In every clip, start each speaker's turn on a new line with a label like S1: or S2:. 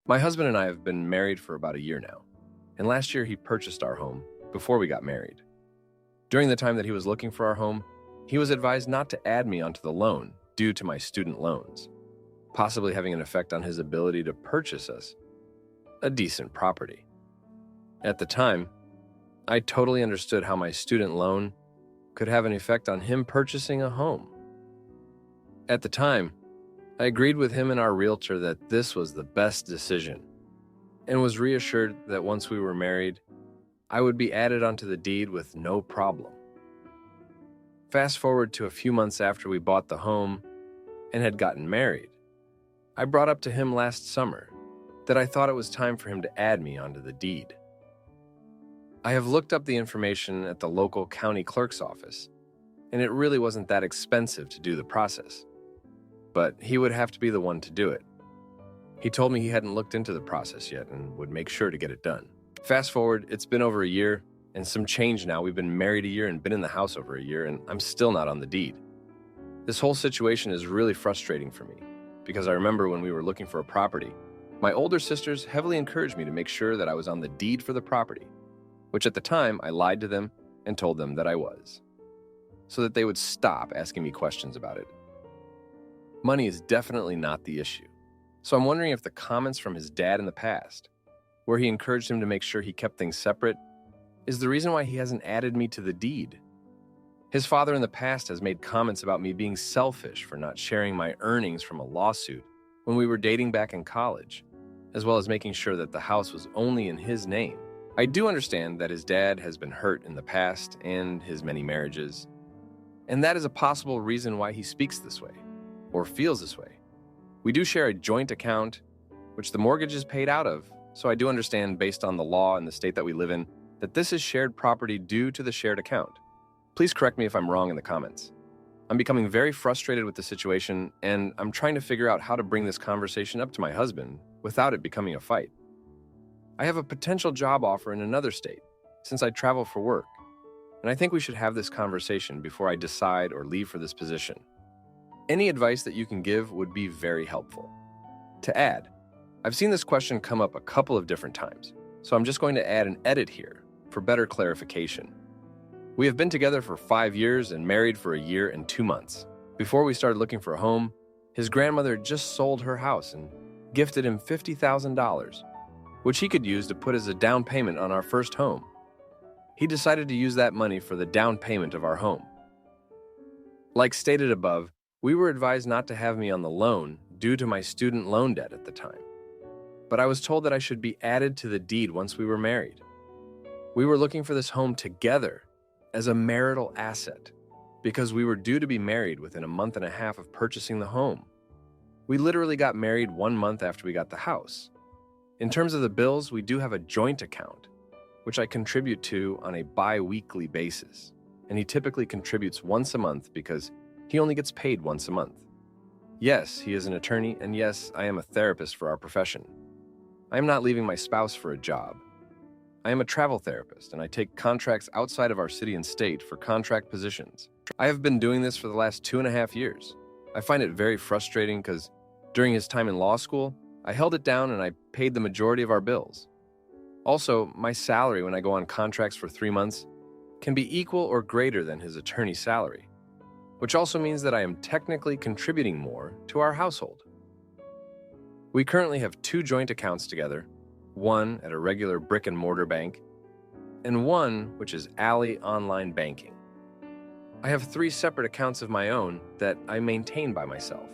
S1: My husband and I have been married for about a year now, and last year he purchased our home before we got married. During the time that he was looking for our home, he was advised not to add me onto the loan due to my student loans, possibly having an effect on his ability to purchase us a decent property. At the time, I totally understood how my student loan could have an effect on him purchasing a home. At the time, I agreed with him and our realtor that this was the best decision and was reassured that once we were married, I would be added onto the deed with no problem. Fast forward to a few months after we bought the home and had gotten married, I brought up to him last summer that I thought it was time for him to add me onto the deed. I have looked up the information at the local county clerk's office, and it really wasn't that expensive to do the process. But he would have to be the one to do it. He told me he hadn't looked into the process yet and would make sure to get it done. Fast forward, it's been over a year and some change now. We've been married a year and been in the house over a year, and I'm still not on the deed. This whole situation is really frustrating for me because I remember when we were looking for a property, my older sisters heavily encouraged me to make sure that I was on the deed for the property, which at the time I lied to them and told them that I was, so that they would stop asking me questions about it. Money is definitely not the issue. So I'm wondering if the comments from his dad in the past, where he encouraged him to make sure he kept things separate, is the reason why he hasn't added me to the deed. His father in the past has made comments about me being selfish for not sharing my earnings from a lawsuit when we were dating back in college, as well as making sure that the house was only in his name. I do understand that his dad has been hurt in the past and his many marriages, and that is a possible reason why he speaks this way, or feels this way. We do share a joint account, which the mortgage is paid out of, so I do understand based on the law and the state that we live in, that this is shared property due to the shared account. Please correct me if I'm wrong in the comments. I'm becoming very frustrated with the situation, and I'm trying to figure out how to bring this conversation up to my husband without it becoming a fight. I have a potential job offer in another state, since I travel for work, and I think we should have this conversation before I decide or leave for this position. Any advice that you can give would be very helpful. To add, I've seen this question come up a couple of different times, so I'm just going to add an edit here for better clarification. We have been together for 5 years and married for a year and 2 months. Before we started looking for a home, his grandmother just sold her house and gifted him $50,000, which he could use to put as a down payment on our first home. He decided to use that money for the down payment of our home. Like stated above, we were advised not to have me on the loan due to my student loan debt at the time, but I was told that I should be added to the deed once we were married. We were looking for this home together as a marital asset because we were due to be married within a month and a half of purchasing the home. We literally got married 1 month after we got the house. In terms of the bills, we do have a joint account, which I contribute to on a bi-weekly basis, and he typically contributes once a month because he only gets paid once a month. Yes, he is an attorney, and yes, I am a therapist for our profession. I am not leaving my spouse for a job. I am a travel therapist, and I take contracts outside of our city and state for contract positions. I have been doing this for the last 2.5 years. I find it very frustrating because during his time in law school, I held it down and I paid the majority of our bills. Also, my salary when I go on contracts for 3 months can be equal or greater than his attorney's salary, which also means that I am technically contributing more to our household. We currently have 2 joint accounts together, one at a regular brick-and-mortar bank, and one which is Ally Online Banking. I have 3 separate accounts of my own that I maintain by myself.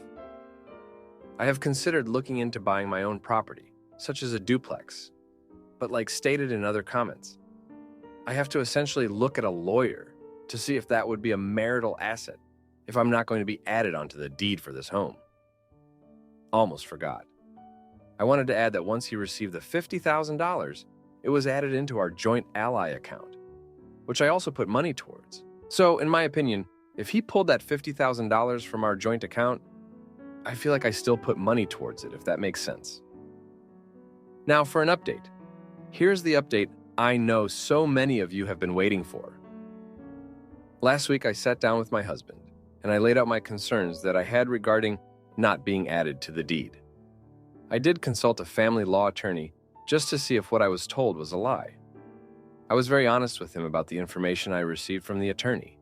S1: I have considered looking into buying my own property, such as a duplex, but like stated in other comments, I have to essentially look at a lawyer to see if that would be a marital asset if I'm not going to be added onto the deed for this home. Almost forgot. I wanted to add that once he received the $50,000, it was added into our joint Ally account, which I also put money towards. So, in my opinion, if he pulled that $50,000 from our joint account, I feel like I still put money towards it, if that makes sense. Now for an update. Here's the update I know so many of you have been waiting for. Last week I sat down with my husband, and I laid out my concerns that I had regarding not being added to the deed. I did consult a family law attorney just to see if what I was told was a lie. I was very honest with him about the information I received from the attorney.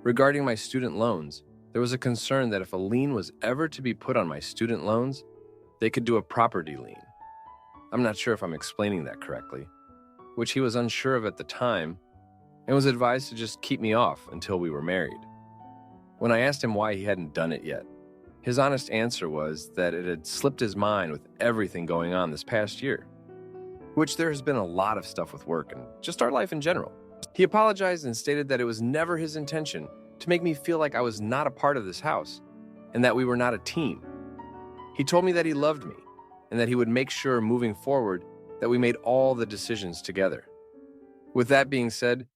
S1: Regarding my student loans, there was a concern that if a lien was ever to be put on my student loans, they could do a property lien. I'm not sure if I'm explaining that correctly, which he was unsure of at the time and was advised to just keep me off until we were married. When I asked him why he hadn't done it yet, his honest answer was that it had slipped his mind with everything going on this past year, which there has been a lot of stuff with work and just our life in general. He apologized and stated that it was never his intention to make me feel like I was not a part of this house and that we were not a team. He told me that he loved me and that he would make sure moving forward that we made all the decisions together. With that being said,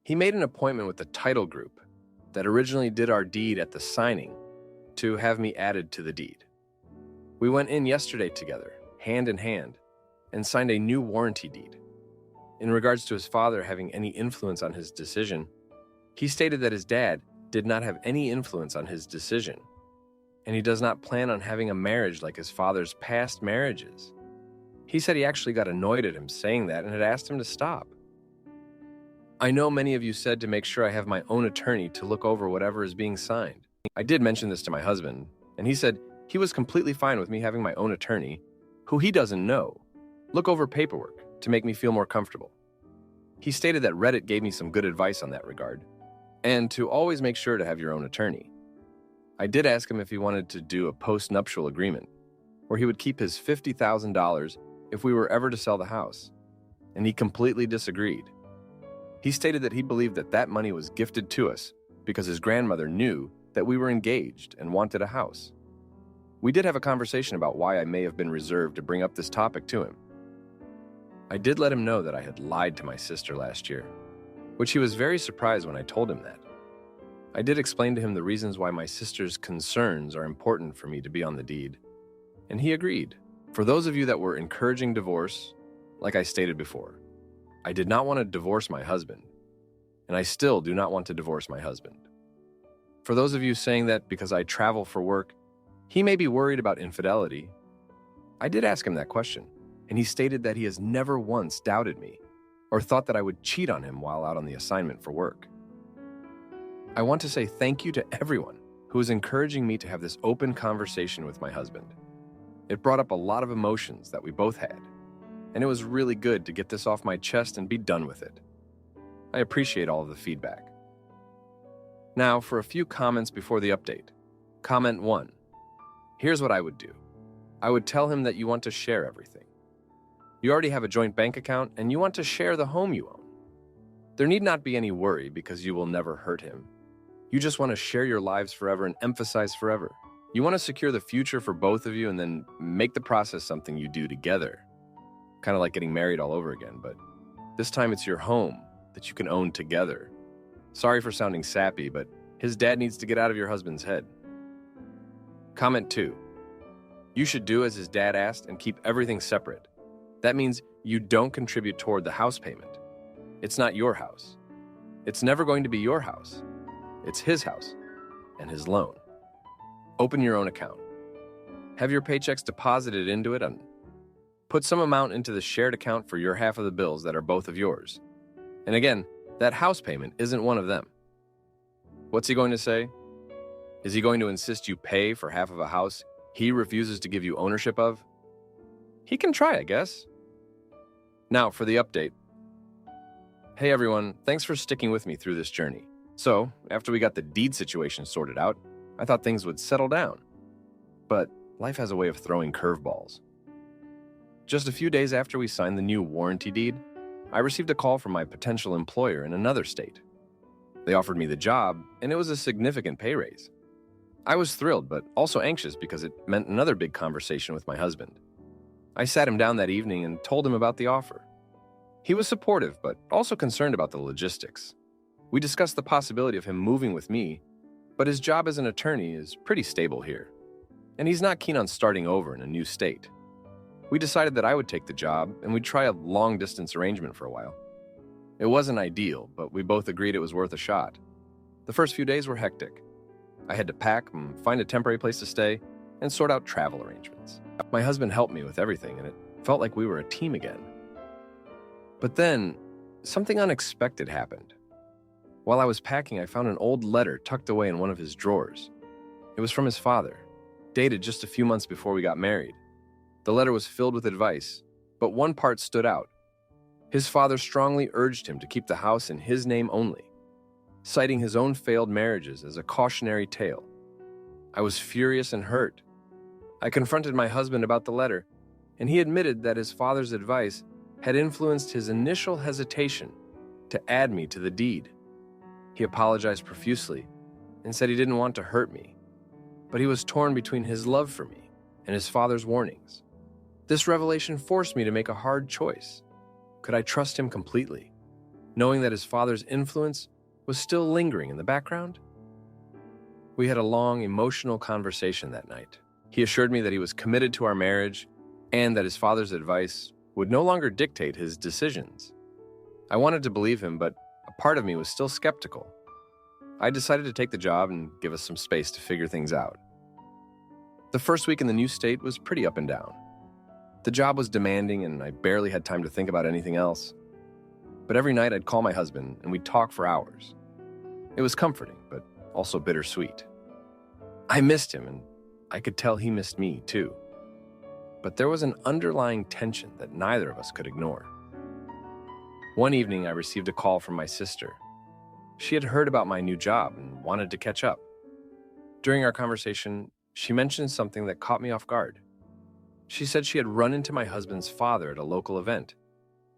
S1: he made an appointment with the title group that originally did our deed at the signing to have me added to the deed. We went in yesterday together, hand in hand, and signed a new warranty deed. In regards to his father having any influence on his decision, he stated that his dad did not have any influence on his decision, and he does not plan on having a marriage like his father's past marriages. He said he actually got annoyed at him saying that and had asked him to stop. I know many of you said to make sure I have my own attorney to look over whatever is being signed. I did mention this to my husband, and he said he was completely fine with me having my own attorney, who he doesn't know, look over paperwork to make me feel more comfortable. He stated that Reddit gave me some good advice on that regard, and to always make sure to have your own attorney. I did ask him if he wanted to do a post-nuptial agreement, where he would keep his $50,000 if we were ever to sell the house, and he completely disagreed. He stated that he believed that that money was gifted to us because his grandmother knew that we were engaged and wanted a house. We did have a conversation about why I may have been reserved to bring up this topic to him. I did let him know that I had lied to my sister last year, which he was very surprised when I told him that. I did explain to him the reasons why my sister's concerns are important for me to be on the deed, and he agreed. For those of you that were encouraging divorce, like I stated before, I did not want to divorce my husband, and I still do not want to divorce my husband. For those of you saying that because I travel for work, he may be worried about infidelity, I did ask him that question, and he stated that he has never once doubted me or thought that I would cheat on him while out on the assignment for work. I want to say thank you to everyone who is encouraging me to have this open conversation with my husband. It brought up a lot of emotions that we both had, and it was really good to get this off my chest and be done with it. I appreciate all of the feedback. Now, for a few comments before the update. Comment 1. Here's what I would do. I would tell him that you want to share everything. You already have a joint bank account, and you want to share the home you own. There need not be any worry because you will never hurt him. You just want to share your lives forever and emphasize forever. You want to secure the future for both of you and then make the process something you do together. Kind of like getting married all over again, but this time it's your home that you can own together. Sorry for sounding sappy, but his dad needs to get out of your husband's head. Comment 2. You should do as his dad asked and keep everything separate. That means you don't contribute toward the house payment. It's not your house. It's never going to be your house. It's his house and his loan. Open your own account. Have your paychecks deposited into it and put some amount into the shared account for your half of the bills that are both of yours. And again, that house payment isn't one of them. What's he going to say? Is he going to insist you pay for half of a house he refuses to give you ownership of? He can try, I guess. Now for the update. Hey everyone, thanks for sticking with me through this journey. So, after we got the deed situation sorted out, I thought things would settle down. But life has a way of throwing curveballs. Just a few days after we signed the new warranty deed, I received a call from my potential employer in another state. They offered me the job, and it was a significant pay raise. I was thrilled, but also anxious because it meant another big conversation with my husband. I sat him down that evening and told him about the offer. He was supportive, but also concerned about the logistics. We discussed the possibility of him moving with me, but his job as an attorney is pretty stable here, and he's not keen on starting over in a new state. We decided that I would take the job, and we'd try a long-distance arrangement for a while. It wasn't ideal, but we both agreed it was worth a shot. The first few days were hectic. I had to pack and find a temporary place to stay and sort out travel arrangements. My husband helped me with everything, and it felt like we were a team again. But then, something unexpected happened. While I was packing, I found an old letter tucked away in one of his drawers. It was from his father, dated just a few months before we got married. The letter was filled with advice, but one part stood out. His father strongly urged him to keep the house in his name only, citing his own failed marriages as a cautionary tale. I was furious and hurt. I confronted my husband about the letter, and he admitted that his father's advice had influenced his initial hesitation to add me to the deed. He apologized profusely and said he didn't want to hurt me, but he was torn between his love for me and his father's warnings. This revelation forced me to make a hard choice. Could I trust him completely, knowing that his father's influence was still lingering in the background? We had a long, emotional conversation that night. He assured me that he was committed to our marriage and that his father's advice would no longer dictate his decisions. I wanted to believe him, but a part of me was still skeptical. I decided to take the job and give us some space to figure things out. The first week in the new state was pretty up and down. The job was demanding and I barely had time to think about anything else. But every night I'd call my husband and we'd talk for hours. It was comforting, but also bittersweet. I missed him and I could tell he missed me too. But there was an underlying tension that neither of us could ignore. One evening I received a call from my sister. She had heard about my new job and wanted to catch up. During our conversation, she mentioned something that caught me off guard. She said she had run into my husband's father at a local event,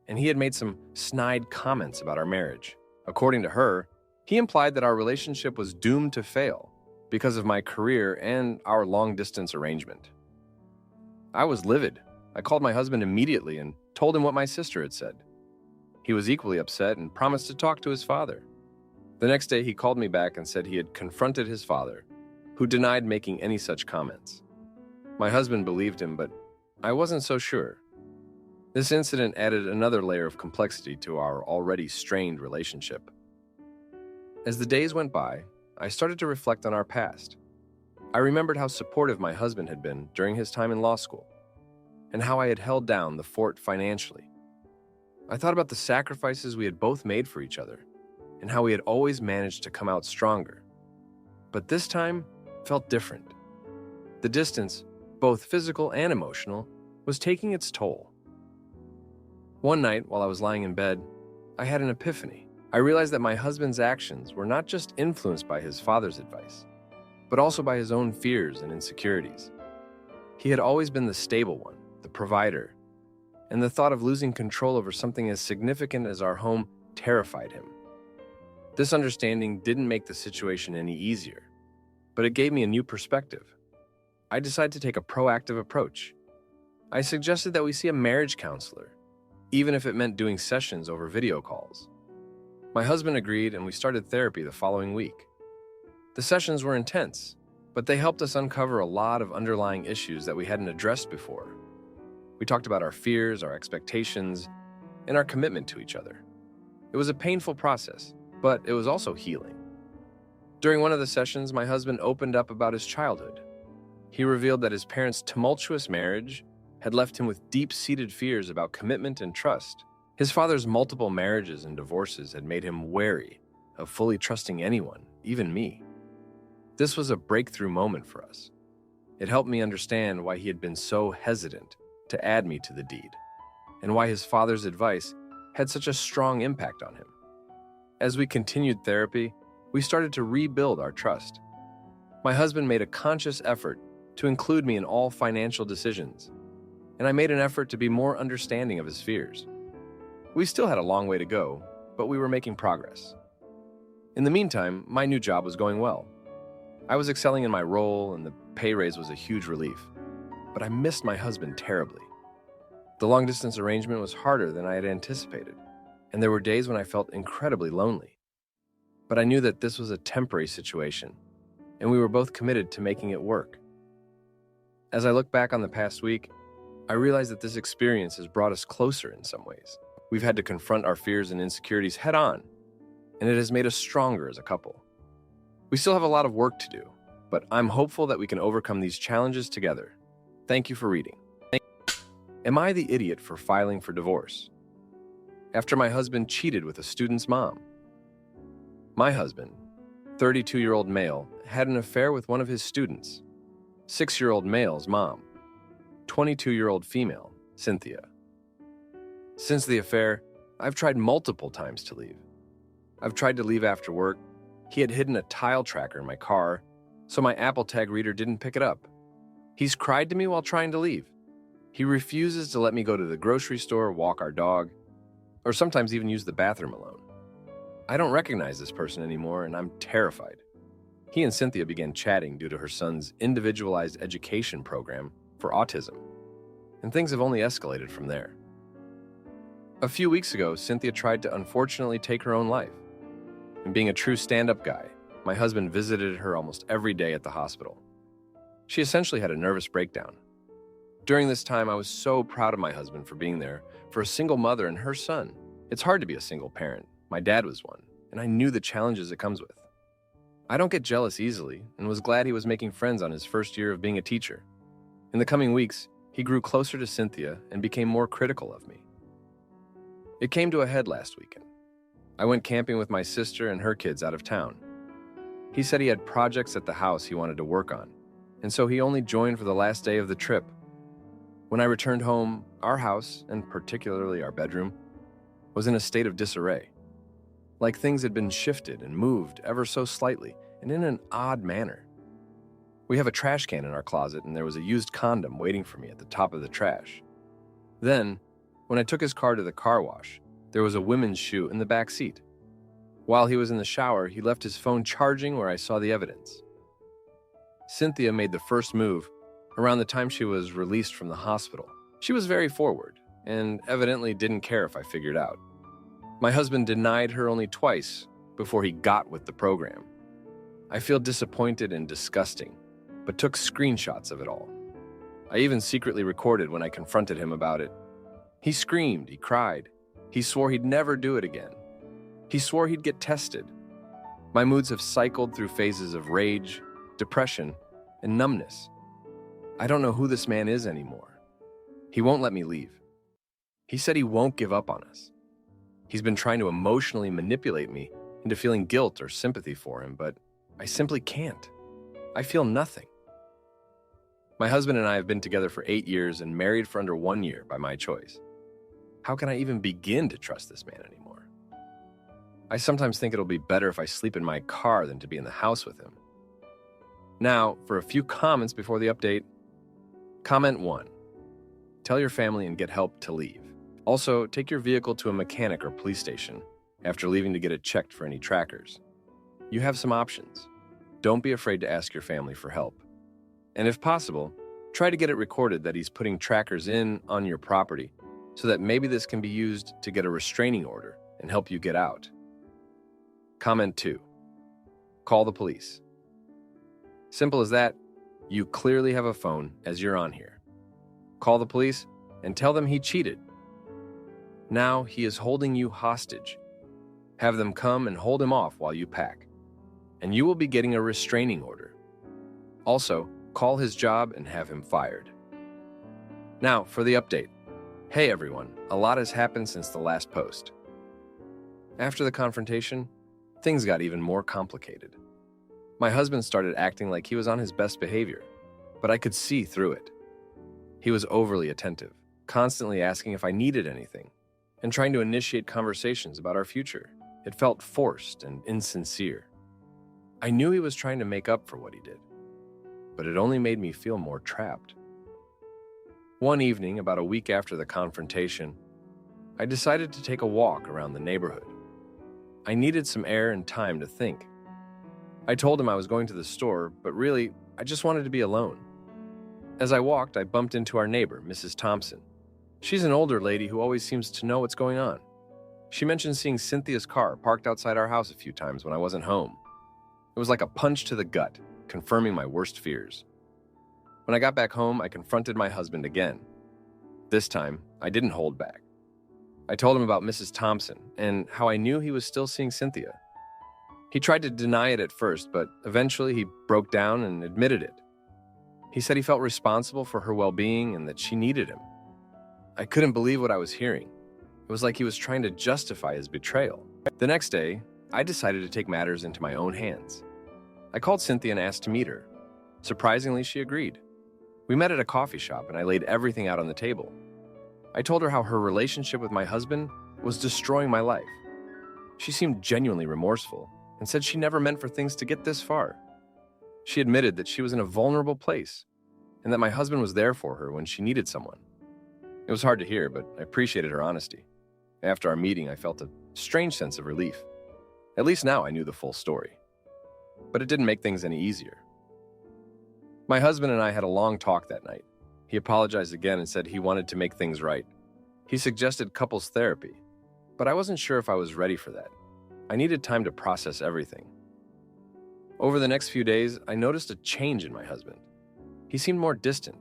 S1: and he had made some snide comments about our marriage. According to her, he implied that our relationship was doomed to fail because of my career and our long-distance arrangement. I was livid. I called my husband immediately and told him what my sister had said. He was equally upset and promised to talk to his father. The next day, he called me back and said he had confronted his father, who denied making any such comments. My husband believed him, but I wasn't so sure. This incident added another layer of complexity to our already strained relationship. As the days went by, I started to reflect on our past. I remembered how supportive my husband had been during his time in law school, and how I had held down the fort financially. I thought about the sacrifices we had both made for each other, and how we had always managed to come out stronger. But this time felt different. The distance, both physical and emotional, was taking its toll. One night, while I was lying in bed, I had an epiphany. I realized that my husband's actions were not just influenced by his father's advice, but also by his own fears and insecurities. He had always been the stable one, the provider, and the thought of losing control over something as significant as our home terrified him. This understanding didn't make the situation any easier, but it gave me a new perspective. I decided to take a proactive approach. I suggested that we see a marriage counselor, even if it meant doing sessions over video calls. My husband agreed, and we started therapy the following week. The sessions were intense, but they helped us uncover a lot of underlying issues that we hadn't addressed before. We talked about our fears, our expectations, and our commitment to each other. It was a painful process, but it was also healing. During one of the sessions, my husband opened up about his childhood. He revealed that his parents' tumultuous marriage had left him with deep-seated fears about commitment and trust. His father's multiple marriages and divorces had made him wary of fully trusting anyone, even me. This was a breakthrough moment for us. It helped me understand why he had been so hesitant to add me to the deed, and why his father's advice had such a strong impact on him. As we continued therapy, we started to rebuild our trust. My husband made a conscious effort to include me in all financial decisions, and I made an effort to be more understanding of his fears. We still had a long way to go, but we were making progress. In the meantime, my new job was going well. I was excelling in my role, and the pay raise was a huge relief. But I missed my husband terribly. The long-distance arrangement was harder than I had anticipated, and there were days when I felt incredibly lonely. But I knew that this was a temporary situation, and we were both committed to making it work. As I look back on the past week, I realize that this experience has brought us closer in some ways. We've had to confront our fears and insecurities head-on, and it has made us stronger as a couple. We still have a lot of work to do, but I'm hopeful that we can overcome these challenges together. Thank you for reading. Am I the idiot for filing for divorce? After my husband cheated with a student's mom. My husband, 32-year-old male, had an affair with one of his students, 6-year-old male's mom, 22-year-old female, Cynthia. Since the affair, I've tried multiple times to leave. I've tried to leave after work. He had hidden a tile tracker in my car, so my Apple Tag reader didn't pick it up. He's cried to me while trying to leave. He refuses to let me go to the grocery store, walk our dog, or sometimes even use the bathroom alone. I don't recognize this person anymore, and I'm terrified. He and Cynthia began chatting due to her son's individualized education program for autism, and things have only escalated from there. A few weeks ago, Cynthia tried to unfortunately take her own life. And being a true stand-up guy, my husband visited her almost every day at the hospital. She essentially had a nervous breakdown. During this time, I was so proud of my husband for being there for a single mother and her son. It's hard to be a single parent. My dad was one, and I knew the challenges it comes with. I don't get jealous easily and was glad he was making friends on his first year of being a teacher. In the coming weeks, he grew closer to Cynthia and became more critical of me. It came to a head last weekend. I went camping with my sister and her kids out of town. He said he had projects at the house he wanted to work on, and so he only joined for the last day of the trip. When I returned home, our house, and particularly our bedroom, was in a state of disarray. Like things had been shifted and moved ever so slightly and in an odd manner. We have a trash can in our closet, and there was a used condom waiting for me at the top of the trash. Then, when I took his car to the car wash, there was a women's shoe in the back seat. While he was in the shower, he left his phone charging where I saw the evidence. Cynthia made the first move around the time she was released from the hospital. She was very forward and evidently didn't care if I figured out. My husband denied her only twice before he got with the program. I feel disappointed and disgusting, but took screenshots of it all. I even secretly recorded when I confronted him about it. He screamed, he cried. He swore he'd never do it again. He swore he'd get tested. My moods have cycled through phases of rage, depression, and numbness. I don't know who this man is anymore. He won't let me leave. He said he won't give up on us. He's been trying to emotionally manipulate me into feeling guilt or sympathy for him, but I simply can't. I feel nothing. My husband and I have been together for 8 years and married for under 1 year by my choice. How can I even begin to trust this man anymore? I sometimes think it'll be better if I sleep in my car than to be in the house with him. Now, for a few comments before the update. Comment 1. Tell your family and get help to leave. Also, take your vehicle to a mechanic or police station after leaving to get it checked for any trackers. You have some options. Don't be afraid to ask your family for help. And if possible, try to get it recorded that he's putting trackers in on your property so that maybe this can be used to get a restraining order and help you get out. Comment 2. Call the police. Simple as that. You clearly have a phone as you're on here. Call the police and tell them he cheated. Now he is holding you hostage. Have them come and hold him off while you pack, and you will be getting a restraining order. Also, call his job and have him fired. Now, for the update. Hey everyone, a lot has happened since the last post. After the confrontation, things got even more complicated. My husband started acting like he was on his best behavior, but I could see through it. He was overly attentive, constantly asking if I needed anything, and trying to initiate conversations about our future. It felt forced and insincere. I knew he was trying to make up for what he did, but it only made me feel more trapped. One evening, about a week after the confrontation, I decided to take a walk around the neighborhood. I needed some air and time to think. I told him I was going to the store, but really, I just wanted to be alone. As I walked, I bumped into our neighbor, Mrs. Thompson. She's an older lady who always seems to know what's going on. She mentioned seeing Cynthia's car parked outside our house a few times when I wasn't home. It was like a punch to the gut, confirming my worst fears. When I got back home, I confronted my husband again. This time, I didn't hold back. I told him about Mrs. Thompson and how I knew he was still seeing Cynthia. He tried to deny it at first, but eventually he broke down and admitted it. He said he felt responsible for her well-being and that she needed him. I couldn't believe what I was hearing. It was like he was trying to justify his betrayal. The next day, I decided to take matters into my own hands. I called Cynthia and asked to meet her. Surprisingly, she agreed. We met at a coffee shop and I laid everything out on the table. I told her how her relationship with my husband was destroying my life. She seemed genuinely remorseful and said she never meant for things to get this far. She admitted that she was in a vulnerable place and that my husband was there for her when she needed someone. It was hard to hear, but I appreciated her honesty. After our meeting, I felt a strange sense of relief. At least now I knew the full story. But it didn't make things any easier. My husband and I had a long talk that night. He apologized again and said he wanted to make things right. He suggested couples therapy, but I wasn't sure if I was ready for that. I needed time to process everything. Over the next few days, I noticed a change in my husband. He seemed more distant,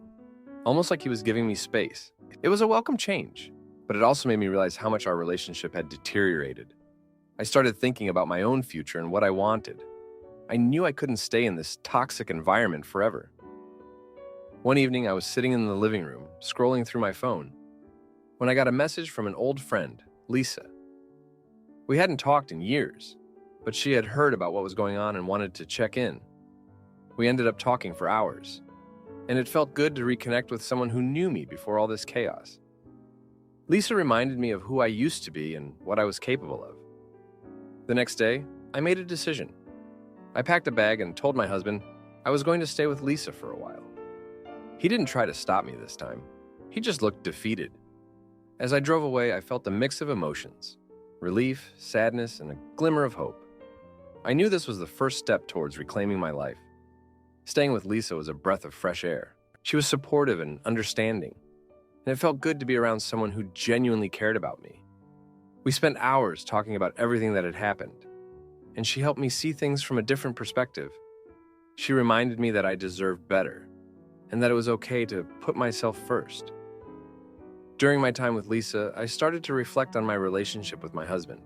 S1: almost like he was giving me space. It was a welcome change, but it also made me realize how much our relationship had deteriorated. I started thinking about my own future and what I wanted. I knew I couldn't stay in this toxic environment forever. One evening, I was sitting in the living room, scrolling through my phone, when I got a message from an old friend, Lisa. We hadn't talked in years, but she had heard about what was going on and wanted to check in. We ended up talking for hours, and it felt good to reconnect with someone who knew me before all this chaos. Lisa reminded me of who I used to be and what I was capable of. The next day, I made a decision. I packed a bag and told my husband I was going to stay with Lisa for a while. He didn't try to stop me this time. He just looked defeated. As I drove away, I felt a mix of emotions: relief, sadness, and a glimmer of hope. I knew this was the first step towards reclaiming my life. Staying with Lisa was a breath of fresh air. She was supportive and understanding, and it felt good to be around someone who genuinely cared about me. We spent hours talking about everything that had happened, and she helped me see things from a different perspective. She reminded me that I deserved better, and that it was okay to put myself first. During my time with Lisa, I started to reflect on my relationship with my husband.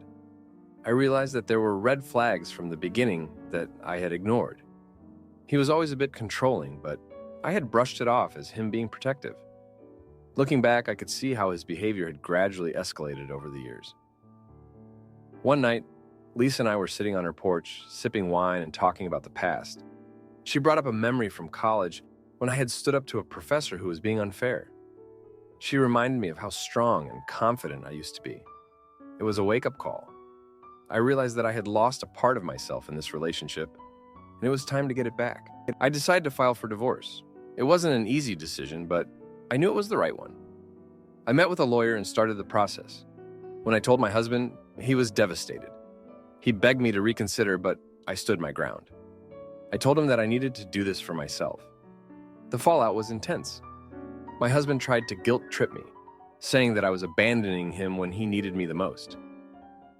S1: I realized that there were red flags from the beginning that I had ignored. He was always a bit controlling, but I had brushed it off as him being protective. Looking back, I could see how his behavior had gradually escalated over the years. One night, Lisa and I were sitting on her porch, sipping wine and talking about the past. She brought up a memory from college when I had stood up to a professor who was being unfair. She reminded me of how strong and confident I used to be. It was a wake-up call. I realized that I had lost a part of myself in this relationship, and it was time to get it back. I decided to file for divorce. It wasn't an easy decision, but I knew it was the right one. I met with a lawyer and started the process. When I told my husband, he was devastated. He begged me to reconsider, but I stood my ground. I told him that I needed to do this for myself. The fallout was intense. My husband tried to guilt-trip me, saying that I was abandoning him when he needed me the most.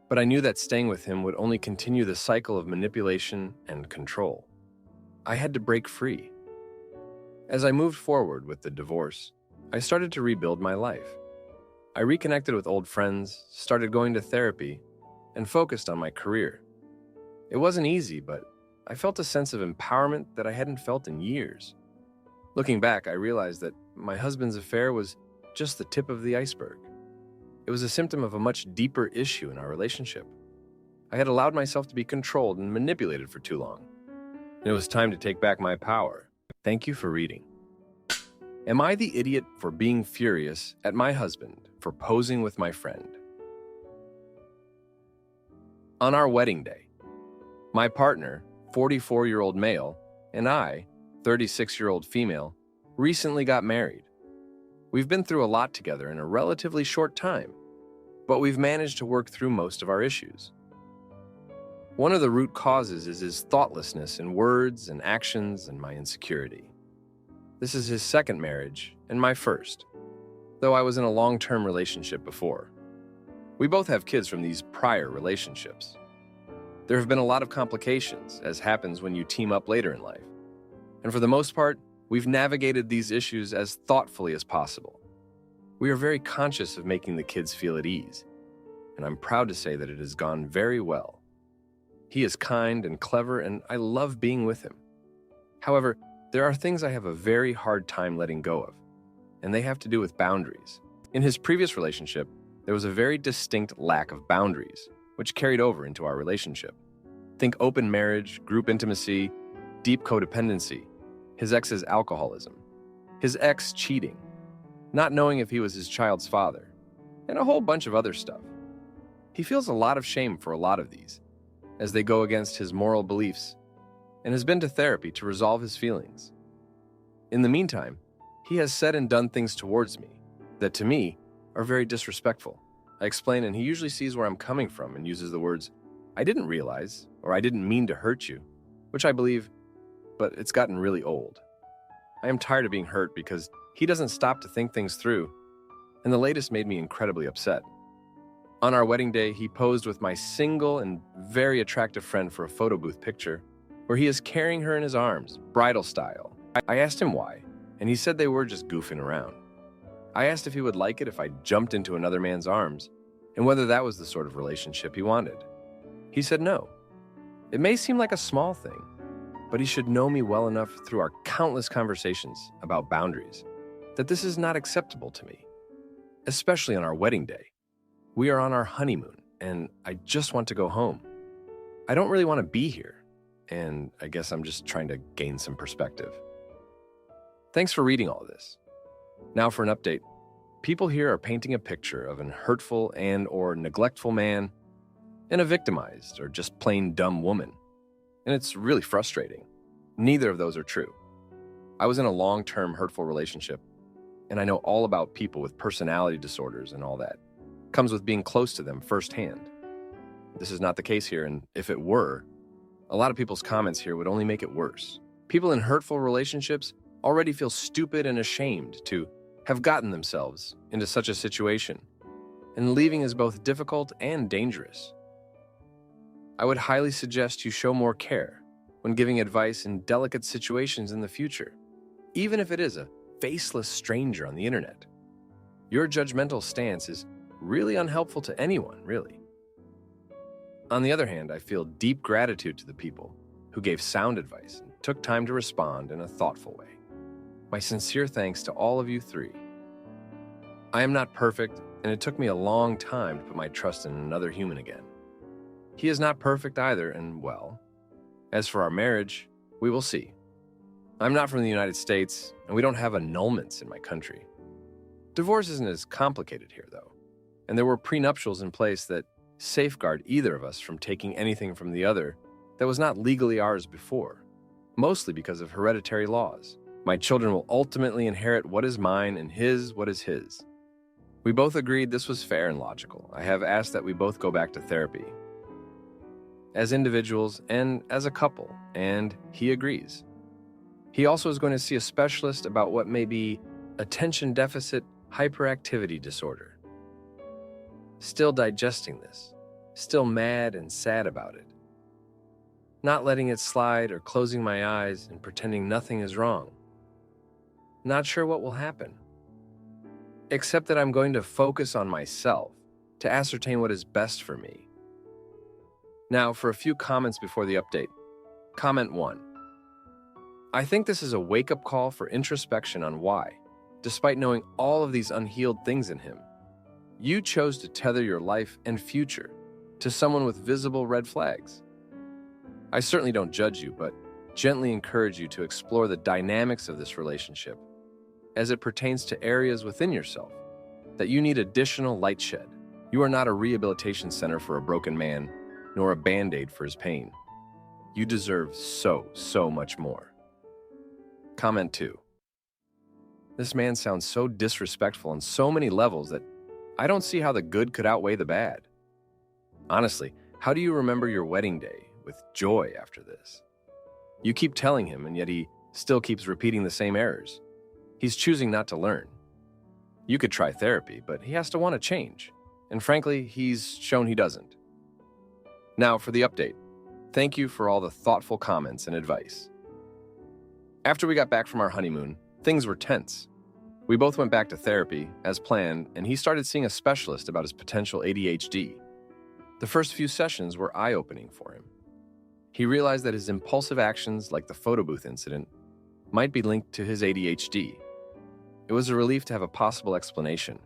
S1: But I knew that staying with him would only continue the cycle of manipulation and control. I had to break free. As I moved forward with the divorce, I started to rebuild my life. I reconnected with old friends, started going to therapy, and focused on my career. It wasn't easy, but I felt a sense of empowerment that I hadn't felt in years. Looking back, I realized that my husband's affair was just the tip of the iceberg. It was a symptom of a much deeper issue in our relationship. I had allowed myself to be controlled and manipulated for too long. And it was time to take back my power. Thank you for reading. Am I the idiot for being furious at my husband for posing with my friend? On our wedding day, my partner, 44-year-old male, and I, 36-year-old female, recently got married. We've been through a lot together in a relatively short time, but we've managed to work through most of our issues. One of the root causes is his thoughtlessness in words and actions and my insecurity. This is his second marriage and my first, though I was in a long-term relationship before. We both have kids from these prior relationships. There have been a lot of complications, as happens when you team up later in life. And for the most part, we've navigated these issues as thoughtfully as possible. We are very conscious of making the kids feel at ease, and I'm proud to say that it has gone very well. He is kind and clever, and I love being with him. However, There are things I have a very hard time letting go of, and they have to do with boundaries. In his previous relationship, there was a very distinct lack of boundaries, which carried over into our relationship. Think open marriage, group intimacy, deep codependency, his ex's alcoholism, his ex cheating, not knowing if he was his child's father, and a whole bunch of other stuff. He feels a lot of shame for a lot of these, as they go against his moral beliefs, and has been to therapy to resolve his feelings. In the meantime, he has said and done things towards me that, to me, are very disrespectful. I explain, and he usually sees where I'm coming from and uses the words, "I didn't realize," or "I didn't mean to hurt you," which I believe, but it's gotten really old. I am tired of being hurt because he doesn't stop to think things through, and the latest made me incredibly upset. On our wedding day, he posed with my single and very attractive friend for a photo booth picture, where he is carrying her in his arms, bridal style. I asked him why, and he said they were just goofing around. I asked if he would like it if I jumped into another man's arms, and whether that was the sort of relationship he wanted. He said no. It may seem like a small thing, but he should know me well enough through our countless conversations about boundaries that this is not acceptable to me, especially on our wedding day. We are on our honeymoon, and I just want to go home. I don't really want to be here, and I guess I'm just trying to gain some perspective. Thanks for reading all of this. Now for an update. People here are painting a picture of an hurtful and/or neglectful man and a victimized or just plain dumb woman. And it's really frustrating. Neither of those are true. I was in a long-term hurtful relationship, and I know all about people with personality disorders and all that. Comes with being close to them firsthand. This is not the case here, and if it were, a lot of people's comments here would only make it worse. People in hurtful relationships already feel stupid and ashamed to have gotten themselves into such a situation, and leaving is both difficult and dangerous. I would highly suggest you show more care when giving advice in delicate situations in the future, even if it is a faceless stranger on the internet. Your judgmental stance is really unhelpful to anyone, really. On the other hand, I feel deep gratitude to the people who gave sound advice and took time to respond in a thoughtful way. My sincere thanks to all of you three. I am not perfect, and it took me a long time to put my trust in another human again. He is not perfect either, and well, as for our marriage, we will see. I'm not from the United States, and we don't have annulments in my country. Divorce isn't as complicated here, though, and there were prenuptials in place that safeguard either of us from taking anything from the other that was not legally ours before, mostly because of hereditary laws. My children will ultimately inherit what is mine and his what is his. We both agreed this was fair and logical. I have asked that we both go back to therapy as individuals and as a couple, and he agrees. He also is going to see a specialist about what may be attention deficit hyperactivity disorder. Still digesting this, still mad and sad about it. Not letting it slide or closing my eyes and pretending nothing is wrong. Not sure what will happen. Except that I'm going to focus on myself to ascertain what is best for me. Now, for a few comments before the update. Comment 1. I think this is a wake-up call for introspection on why, despite knowing all of these unhealed things in him, you chose to tether your life and future to someone with visible red flags. I certainly don't judge you, but gently encourage you to explore the dynamics of this relationship as it pertains to areas within yourself that you need additional light shed. You are not a rehabilitation center for a broken man, nor a Band-Aid for his pain. You deserve so much more. Comment 2. This man sounds so disrespectful on so many levels that I don't see how the good could outweigh the bad. Honestly, how do you remember your wedding day with joy after this? You keep telling him, and yet he still keeps repeating the same errors. He's choosing not to learn. You could try therapy, but he has to want to change. And frankly, he's shown he doesn't. Now for the update. Thank you for all the thoughtful comments and advice. After we got back from our honeymoon, things were tense. We both went back to therapy, as planned, and he started seeing a specialist about his potential ADHD. The first few sessions were eye-opening for him. He realized that his impulsive actions, like the photo booth incident, might be linked to his ADHD. It was a relief to have a possible explanation,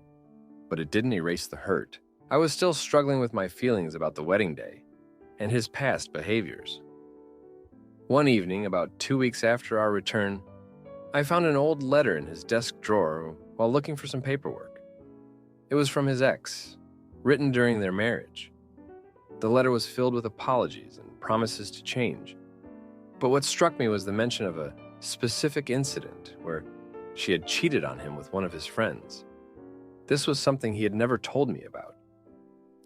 S1: but it didn't erase the hurt. I was still struggling with my feelings about the wedding day and his past behaviors. One evening, about 2 weeks after our return, I found an old letter in his desk drawer while looking for some paperwork. It was from his ex, written during their marriage. The letter was filled with apologies and promises to change. But what struck me was the mention of a specific incident where she had cheated on him with one of his friends. This was something he had never told me about.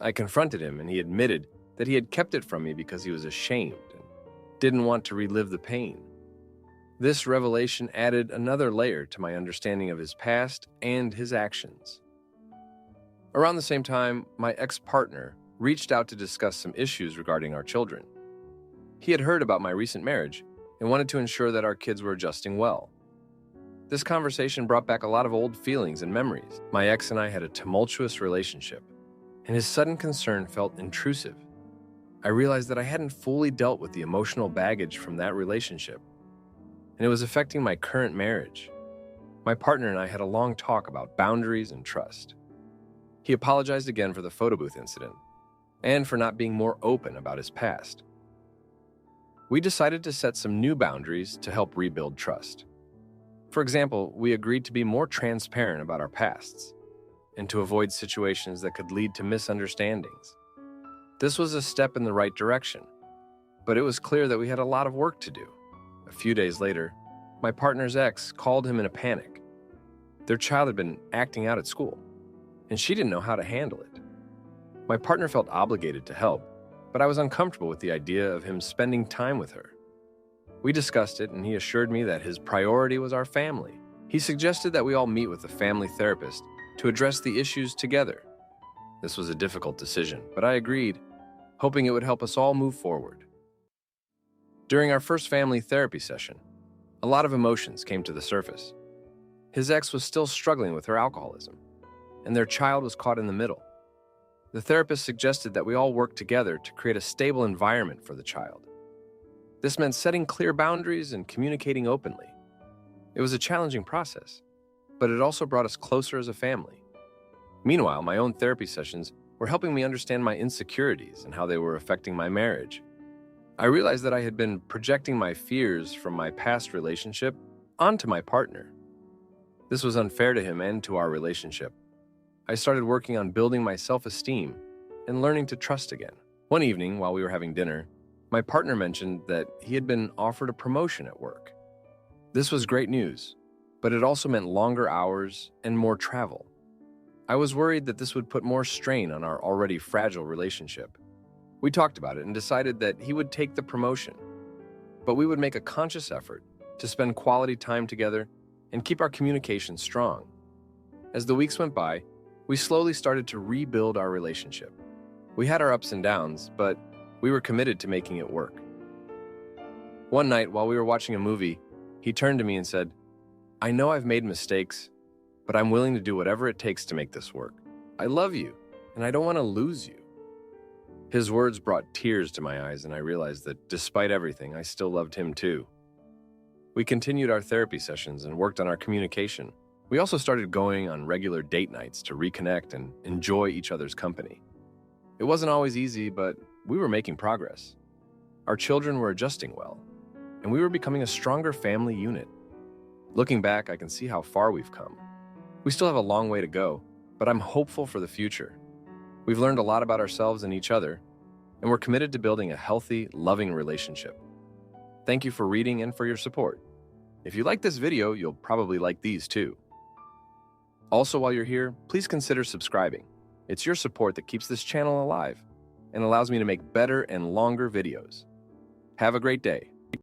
S1: I confronted him, and he admitted that he had kept it from me because he was ashamed and didn't want to relive the pain. This revelation added another layer to my understanding of his past and his actions. Around the same time, my ex-partner reached out to discuss some issues regarding our children. He had heard about my recent marriage and wanted to ensure that our kids were adjusting well. This conversation brought back a lot of old feelings and memories. My ex and I had a tumultuous relationship, and his sudden concern felt intrusive. I realized that I hadn't fully dealt with the emotional baggage from that relationship, and it was affecting my current marriage. My partner and I had a long talk about boundaries and trust. He apologized again for the photo booth incident and for not being more open about his past. We decided to set some new boundaries to help rebuild trust. For example, we agreed to be more transparent about our pasts and to avoid situations that could lead to misunderstandings. This was a step in the right direction, but it was clear that we had a lot of work to do. A few days later, my partner's ex called him in a panic. Their child had been acting out at school, and she didn't know how to handle it. My partner felt obligated to help, but I was uncomfortable with the idea of him spending time with her. We discussed it, and he assured me that his priority was our family. He suggested that we all meet with a family therapist to address the issues together. This was a difficult decision, but I agreed, hoping it would help us all move forward. During our first family therapy session, a lot of emotions came to the surface. His ex was still struggling with her alcoholism, and their child was caught in the middle. The therapist suggested that we all work together to create a stable environment for the child. This meant setting clear boundaries and communicating openly. It was a challenging process, but it also brought us closer as a family. Meanwhile, my own therapy sessions were helping me understand my insecurities and how they were affecting my marriage. I realized that I had been projecting my fears from my past relationship onto my partner. This was unfair to him and to our relationship. I started working on building my self-esteem and learning to trust again. One evening, while we were having dinner, my partner mentioned that he had been offered a promotion at work. This was great news, but it also meant longer hours and more travel. I was worried that this would put more strain on our already fragile relationship. We talked about it and decided that he would take the promotion, but we would make a conscious effort to spend quality time together and keep our communication strong. As the weeks went by, we slowly started to rebuild our relationship. We had our ups and downs, but we were committed to making it work. One night, while we were watching a movie, he turned to me and said, "I know I've made mistakes, but I'm willing to do whatever it takes to make this work. I love you, and I don't want to lose you." His words brought tears to my eyes, and I realized that despite everything, I still loved him too. We continued our therapy sessions and worked on our communication. We also started going on regular date nights to reconnect and enjoy each other's company. It wasn't always easy, but we were making progress. Our children were adjusting well, and we were becoming a stronger family unit. Looking back, I can see how far we've come. We still have a long way to go, but I'm hopeful for the future. We've learned a lot about ourselves and each other, and we're committed to building a healthy, loving relationship. Thank you for reading and for your support. If you like this video, you'll probably like these too. Also, while you're here, please consider subscribing. It's your support that keeps this channel alive and allows me to make better and longer videos. Have a great day.